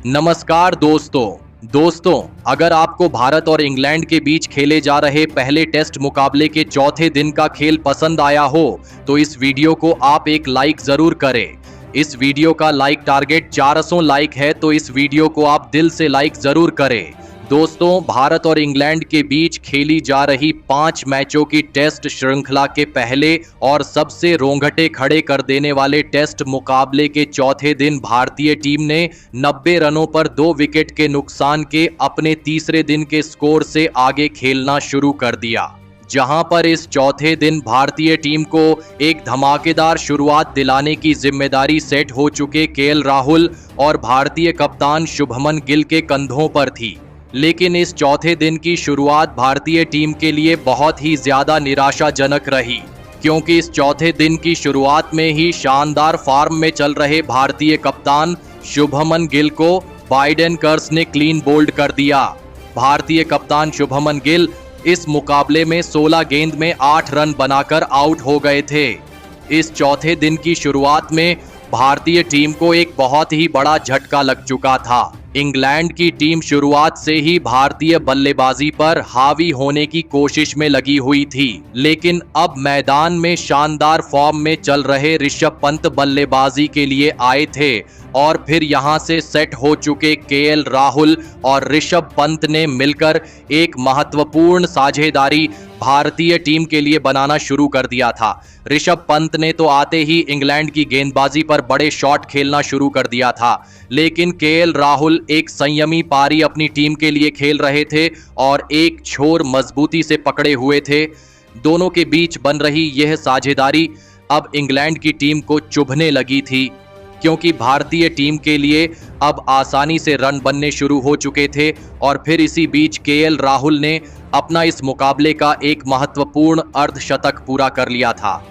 नमस्कार दोस्तों, अगर आपको भारत और इंग्लैंड के बीच खेले जा रहे पहले टेस्ट मुकाबले के चौथे दिन का खेल पसंद आया हो तो इस वीडियो को आप एक लाइक जरूर करें। इस वीडियो का लाइक टारगेट 400 लाइक है, तो इस वीडियो को आप दिल से लाइक जरूर करें। दोस्तों, भारत और इंग्लैंड के बीच खेली जा रही 5 मैचों की टेस्ट श्रृंखला के पहले और सबसे रोंगटे खड़े कर देने वाले टेस्ट मुकाबले के चौथे दिन भारतीय टीम ने 90 रनों पर 2 विकेट के नुकसान के अपने तीसरे दिन के स्कोर से आगे खेलना शुरू कर दिया। जहां पर इस चौथे दिन भारतीय टीम को एक धमाकेदार शुरुआत दिलाने की जिम्मेदारी सेट हो चुके केएल राहुल और भारतीय कप्तान शुभमन गिल के कंधों पर थी। लेकिन इस चौथे दिन की शुरुआत भारतीय टीम के लिए बहुत ही ज्यादा निराशाजनक रही, क्योंकि इस चौथे दिन की शुरुआत में ही शानदार फॉर्म में चल रहे भारतीय कप्तान शुभमन गिल को बाइडेन कर्स ने क्लीन बोल्ड कर दिया। भारतीय कप्तान शुभमन गिल इस मुकाबले में 16 गेंद में 8 रन बनाकर आउट हो गए थे। इस चौथे दिन की शुरुआत में भारतीय टीम को एक बहुत ही बड़ा झटका लग चुका था। इंग्लैंड की टीम शुरुआत से ही भारतीय बल्लेबाजी पर हावी होने की कोशिश में लगी हुई थी, लेकिन अब मैदान में शानदार फॉर्म में चल रहे ऋषभ पंत बल्लेबाजी के लिए आए थे और फिर यहां से सेट हो चुके केएल राहुल और ऋषभ पंत ने मिलकर एक महत्वपूर्ण साझेदारी भारतीय टीम के लिए बनाना शुरू कर दिया था। ऋषभ पंत ने तो आते ही इंग्लैंड की गेंदबाजी पर बड़े शॉट खेलना शुरू कर दिया था, लेकिन केएल राहुल एक संयमी पारी अपनी टीम के लिए खेल रहे थे और एक छोर मजबूती से पकड़े हुए थे। दोनों के बीच बन रही यह साझेदारी अब इंग्लैंड की टीम को चुभने लगी थी, क्योंकि भारतीय टीम के लिए अब आसानी से रन बनने शुरू हो चुके थे। और फिर इसी बीच केएल राहुल ने अपना इस मुकाबले का एक महत्वपूर्ण अर्धशतक पूरा कर लिया था।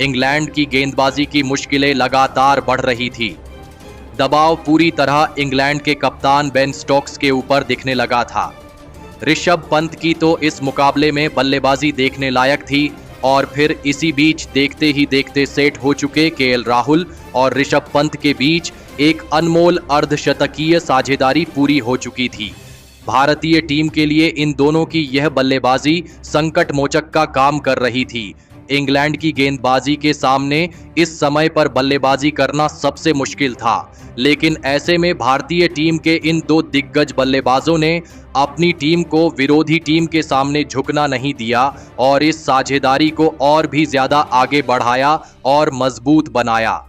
इंग्लैंड की गेंदबाजी की मुश्किलें लगातार बढ़ रही थी। दबाव पूरी तरह इंग्लैंड के कप्तान बेन स्टोक्स के ऊपर दिखने लगा था। ऋषभ पंत की तो इस मुकाबले में बल्लेबाजी देखने लायक थी, और फिर इसी बीच देखते ही देखते सेट हो चुके केएल राहुल और ऋषभ पंत के बीच एक अनमोल अर्धशतकीय साझेदारी पूरी हो चुकी थी। भारतीय टीम के लिए इन दोनों की यह बल्लेबाजी संकट मोचक का काम कर रही थी। इंग्लैंड की गेंदबाजी के सामने इस समय पर बल्लेबाजी करना सबसे मुश्किल था, लेकिन ऐसे में भारतीय टीम के इन 2 दिग्गज बल्लेबाजों ने अपनी टीम को विरोधी टीम के सामने झुकना नहीं दिया और इस साझेदारी को और भी ज्यादा आगे बढ़ाया और मजबूत बनाया।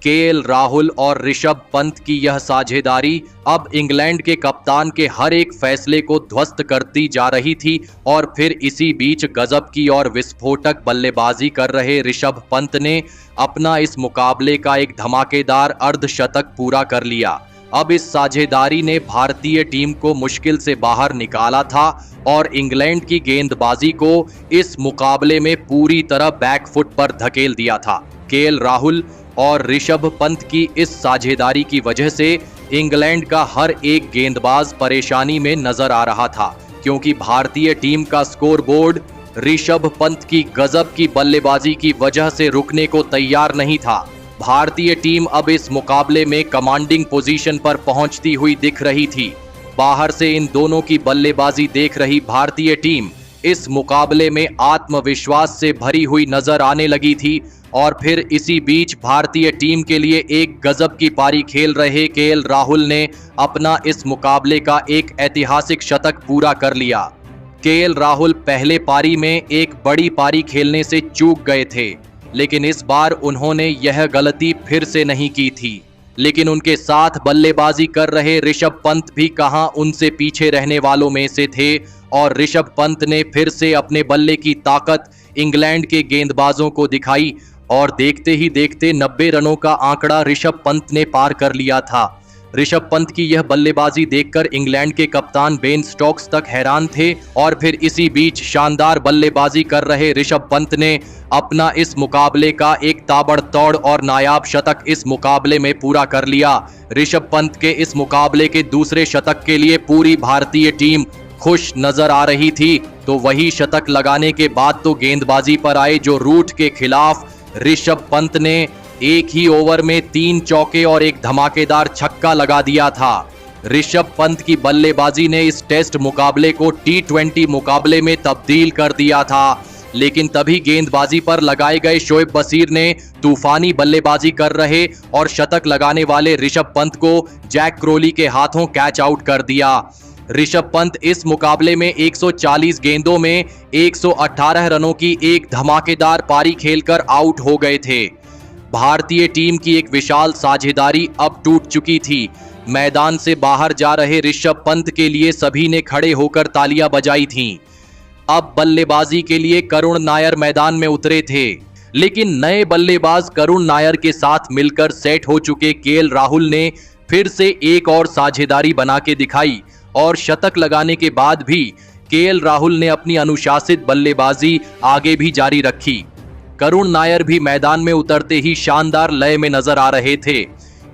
केएल राहुल और ऋषभ पंत की यह साझेदारी अब इंग्लैंड के कप्तान के हर एक फैसले को ध्वस्त करती जा रही थी। और फिर इसी बीच गजब की और विस्फोटक बल्लेबाजी कर रहे ऋषभ पंत ने अपना इस मुकाबले का एक धमाकेदार अर्धशतक पूरा कर लिया। अब इस साझेदारी ने भारतीय टीम को मुश्किल से बाहर निकाला था और इंग्लैंड की गेंदबाजी को इस मुकाबले में पूरी तरह बैकफुट पर धकेल दिया था। केएल राहुल और ऋषभ पंत की इस साझेदारी की वजह से इंग्लैंड का हर एक गेंदबाज परेशानी में नजर आ रहा था, क्योंकि भारतीय टीम का स्कोरबोर्ड ऋषभ पंत की गजब की बल्लेबाजी की वजह से रुकने को तैयार नहीं था। भारतीय टीम अब इस मुकाबले में कमांडिंग पोजीशन पर पहुंचती हुई दिख रही थी। बाहर से इन दोनों की बल्लेबाजी देख रही भारतीय टीम इस मुकाबले में आत्मविश्वास से भरी हुई नजर आने लगी थी। और फिर इसी बीच भारतीय टीम के लिए एक गजब की पारी खेल रहे केएल राहुल ने अपना इस मुकाबले का एक ऐतिहासिक शतक पूरा कर लिया। केएल राहुल पहले पारी में एक बड़ी पारी खेलने से चूक गए थे, लेकिन इस बार उन्होंने यह गलती फिर से नहीं की थी। लेकिन उनके साथ बल्लेबाजी कर रहे ऋषभ पंत भी कहां उनसे पीछे रहने वालों में से थे, और ऋषभ पंत ने फिर से अपने बल्ले की ताकत इंग्लैंड के गेंदबाजों को दिखाई और देखते ही देखते 90 रनों का आंकड़ा ऋषभ पंत ने पार कर लिया था। ऋषभ पंत की यह बल्लेबाजी देखकर इंग्लैंड के कप्तान बेन स्टोक्स तक हैरान थे। और फिर इसी बीच शानदार बल्लेबाजी कर रहे ऋषभ पंत ने अपना इस मुकाबले का एक ताबड़तोड़ और नायाब शतक इस मुकाबले में पूरा कर लिया। ऋषभ पंत के इस मुकाबले के दूसरे शतक के लिए पूरी भारतीय टीम खुश नजर आ रही थी, तो वही शतक लगाने के बाद तो गेंदबाजी पर आए जो रूट के खिलाफ ऋषभ पंत ने एक ही ओवर में 3 चौके और एक धमाकेदार छक्का लगा दिया था। ऋषभ पंत की बल्लेबाजी ने इस टेस्ट मुकाबले को T20 मुकाबले में तब्दील कर दिया था, लेकिन तभी गेंदबाजी पर लगाए गए शोएब बशीर ने तूफानी बल्लेबाजी कर रहे और शतक लगाने वाले ऋषभ पंत को जैक क्रोली के हाथों कैच आउट कर दिया। ऋषभ पंत इस मुकाबले में 140 गेंदों में 118 रनों की एक धमाकेदार पारी खेलकर आउट हो गए थे। भारतीय टीम की एक विशाल साझेदारी अब टूट चुकी थी। मैदान से बाहर जा रहे ऋषभ पंत के लिए सभी ने खड़े होकर तालियां बजाई थीं। अब बल्लेबाजी के लिए करुण नायर मैदान में उतरे थे, लेकिन नए बल्लेबाज करुण नायर के साथ मिलकर सेट हो चुके केएल राहुल ने फिर से एक और साझेदारी बना के दिखाई और शतक लगाने के बाद भी केएल राहुल ने अपनी अनुशासित बल्लेबाजी आगे भी जारी रखी। करुण नायर भी मैदान में उतरते ही शानदार लय में नजर आ रहे थे।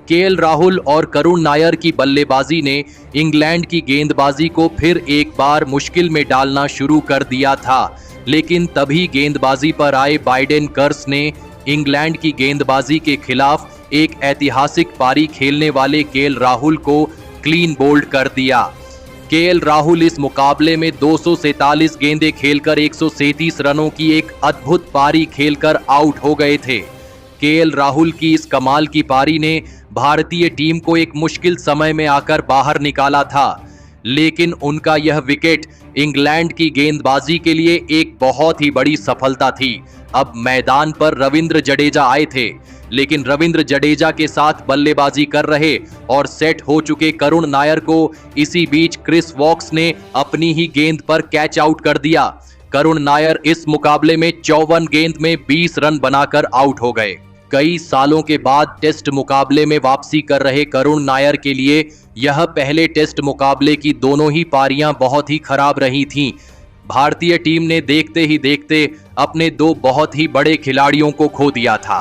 केएल राहुल और करुण नायर की बल्लेबाजी ने इंग्लैंड की गेंदबाजी को फिर एक बार मुश्किल में डालना शुरू कर दिया था, लेकिन तभी गेंदबाजी पर आए बाइडेन कर्स ने इंग्लैंड की गेंदबाजी के खिलाफ एक ऐतिहासिक पारी खेलने वाले केएल राहुल को क्लीन बोल्ड कर दिया। केएल राहुल इस मुकाबले में 247 गेंदें खेलकर 137 रनों की एक अद्भुत पारी खेलकर आउट हो गए थे। केएल राहुल की इस कमाल की पारी ने भारतीय टीम को एक मुश्किल समय में आकर बाहर निकाला था, लेकिन उनका यह विकेट इंग्लैंड की गेंदबाजी के लिए एक बहुत ही बड़ी सफलता थी। अब मैदान पर रविंद्र जडेजा आए थे, लेकिन रविंद्र जडेजा के साथ बल्लेबाजी कर रहे और सेट हो चुके करुण नायर को इसी बीच क्रिस वॉक्स ने अपनी ही गेंद पर कैच आउट कर दिया। करुण नायर इस मुकाबले में 54 गेंद में 20 रन बनाकर आउट हो गए। कई सालों के बाद टेस्ट मुकाबले में वापसी कर रहे करुण नायर के लिए यह पहले टेस्ट मुकाबले की दोनों ही पारियां बहुत ही खराब रही थीं। भारतीय टीम ने देखते ही देखते अपने दो बहुत ही बड़े खिलाड़ियों को खो दिया था।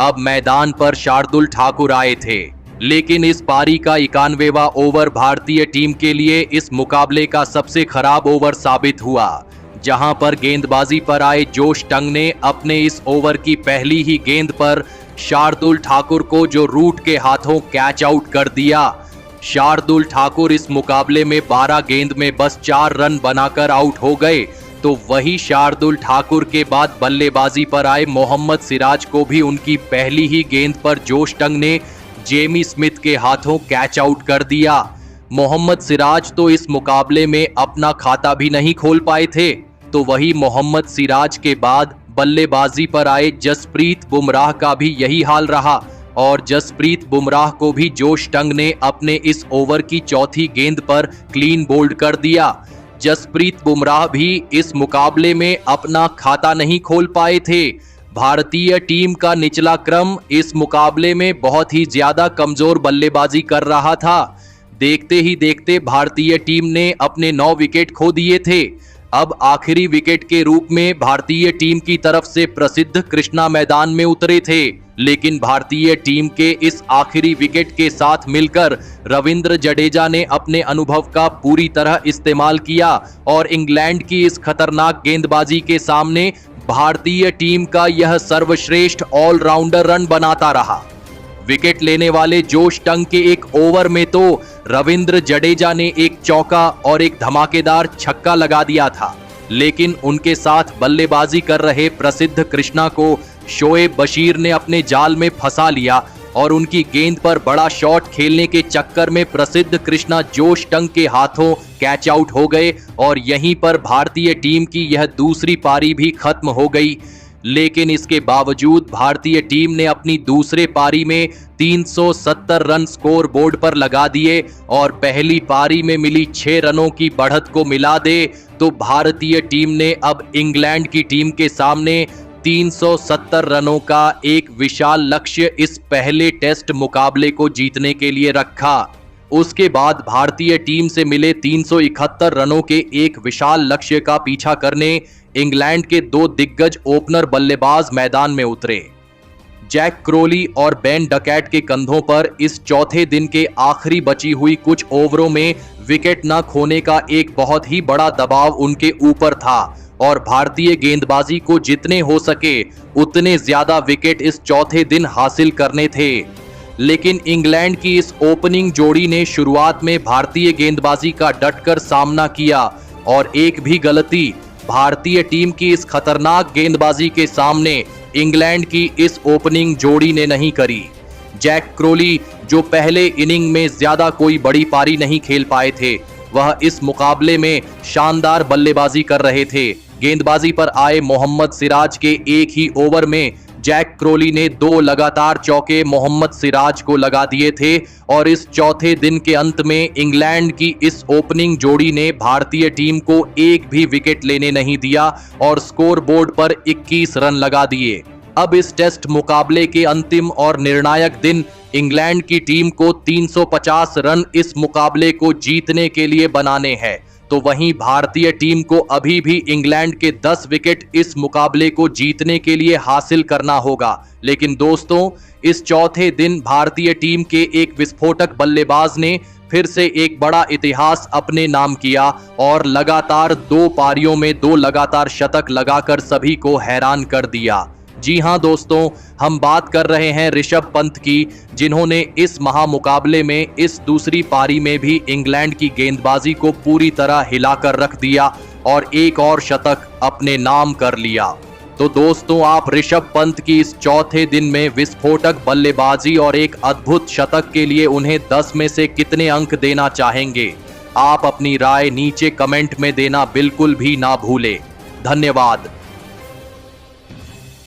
अब मैदान पर शार्दुल ठाकुर आए थे, लेकिन इस पारी का 91वां ओवर भारतीय टीम के लिए इस मुकाबले का सबसे खराब ओवर साबित हुआ, जहां पर गेंदबाजी पर आए जोश टंग ने अपने इस ओवर की पहली ही गेंद पर शार्दुल ठाकुर को जो रूट के हाथों कैच आउट कर दिया। शार्दुल ठाकुर इस मुकाबले में 12 गेंद में बस 4 रन बनाकर आउट हो गए, तो वही शार्दुल ठाकुर के बाद बल्लेबाजी पर आए मोहम्मद सिराज को भी उनकी पहली ही गेंद पर जोश टंग ने जेमी स्मिथ के हाथों कैच आउट कर दिया। मोहम्मद सिराज तो इस मुकाबले में अपना खाता भी नहीं खोल पाए थे, तो वही मोहम्मद सिराज के बाद बल्लेबाजी पर आए जसप्रीत बुमराह का भी यही हाल रहा और जसप्रीत बुमराह को भी जोश टंग ने अपने इस ओवर की चौथी गेंद पर क्लीन बोल्ड कर दिया। जसप्रीत बुमराह भी इस मुकाबले में अपना खाता नहीं खोल पाए थे। भारतीय टीम का निचला क्रम इस मुकाबले में बहुत ही ज्यादा कमजोर बल्लेबाजी कर रहा था। देखते ही देखते भारतीय टीम ने अपने 9 विकेट खो दिए थे। अब आखिरी विकेट के रूप में भारतीय टीम की तरफ से प्रसिद्ध कृष्णा मैदान में उतरे थे, लेकिन भारतीय टीम के इस आखिरी विकेट के साथ मिलकर रविंद्र जडेजा ने अपने अनुभव का पूरी तरह इस्तेमाल किया और इंग्लैंड की इस खतरनाक गेंदबाजी के सामने भारतीय टीम का यह सर्वश्रेष्ठ ऑलराउंडर रन बनाता रहा। विकेट लेने वाले जोश टंग के एक ओवर में तो रविंद्र जडेजा ने एक चौका और एक धमाकेदार छक्का लगा दिया था, लेकिन उनके साथ बल्लेबाजी कर रहे प्रसिद्ध कृष्णा को शोएब बशीर ने अपने जाल में फंसा लिया और उनकी गेंद पर बड़ा शॉट खेलने के चक्कर में प्रसिद्ध कृष्णा जोश टंग के हाथों कैच आउट हो गए और यहीं पर भारतीय टीम की यह दूसरी पारी भी खत्म हो गई। लेकिन इसके बावजूद भारतीय टीम ने अपनी दूसरे पारी में 370 रन स्कोर बोर्ड पर लगा दिए और पहली पारी में मिली 6 रनों की बढ़त को मिला दे तो भारतीय टीम ने अब इंग्लैंड की टीम के सामने 370 रनों का एक विशाल लक्ष्य इस पहले टेस्ट मुकाबले को जीतने के लिए रखा। उसके बाद भारतीय टीम से मिले 371 रनों के एक विशाल लक्ष्य का पीछा करने इंग्लैंड के 2 दिग्गज ओपनर बल्लेबाज मैदान में उतरे। जैक क्रोली और बेन डकैट के कंधों पर इस चौथे दिन के आखिरी बची हुई कुछ ओवरों में विकेट न खोने का एक बहुत ही बड़ा दबाव उनके ऊपर था और भारतीय गेंदबाजी को जितने हो सके उतने ज्यादा विकेट इस चौथे दिन हासिल करने थे। लेकिन इंग्लैंड की इस ओपनिंग जोड़ी ने शुरुआत में भारतीय गेंदबाजी का डटकर सामना किया और एक भी गलती भारतीय टीम की इस खतरनाक गेंदबाजी के सामने इंग्लैंड की इस ओपनिंग जोड़ी ने नहीं करी। जैक क्रोली, जो पहले इनिंग में ज्यादा कोई बड़ी पारी नहीं खेल पाए थे, वह इस मुकाबले में शानदार बल्लेबाजी कर रहे थे। गेंदबाजी पर आए मोहम्मद सिराज के एक ही ओवर में जैक क्रोली ने 2 लगातार चौके मोहम्मद सिराज को लगा दिए थे और इस चौथे दिन के अंत में इंग्लैंड की इस ओपनिंग जोड़ी ने भारतीय टीम को एक भी विकेट लेने नहीं दिया और स्कोर बोर्ड पर 21 रन लगा दिए। अब इस टेस्ट मुकाबले के अंतिम और निर्णायक दिन इंग्लैंड की टीम को 350 रन इस मुकाबले को जीतने के लिए बनाने हैं, तो वहीं भारतीय टीम को अभी भी इंग्लैंड के 10 विकेट इस मुकाबले को जीतने के लिए हासिल करना होगा। लेकिन दोस्तों, इस चौथे दिन भारतीय टीम के एक विस्फोटक बल्लेबाज ने फिर से एक बड़ा इतिहास अपने नाम किया और लगातार 2 पारियों में 2 लगातार शतक लगाकर सभी को हैरान कर दिया। जी हां दोस्तों, हम बात कर रहे हैं ऋषभ पंत की, जिन्होंने इस महामुकाबले में इस दूसरी पारी में भी इंग्लैंड की गेंदबाजी को पूरी तरह हिलाकर रख दिया और एक और शतक अपने नाम कर लिया। तो दोस्तों, आप ऋषभ पंत की इस चौथे दिन में विस्फोटक बल्लेबाजी और एक अद्भुत शतक के लिए उन्हें 10 में से कितने अंक देना चाहेंगे? आप अपनी राय नीचे कमेंट में देना बिल्कुल भी ना भूलें। धन्यवाद।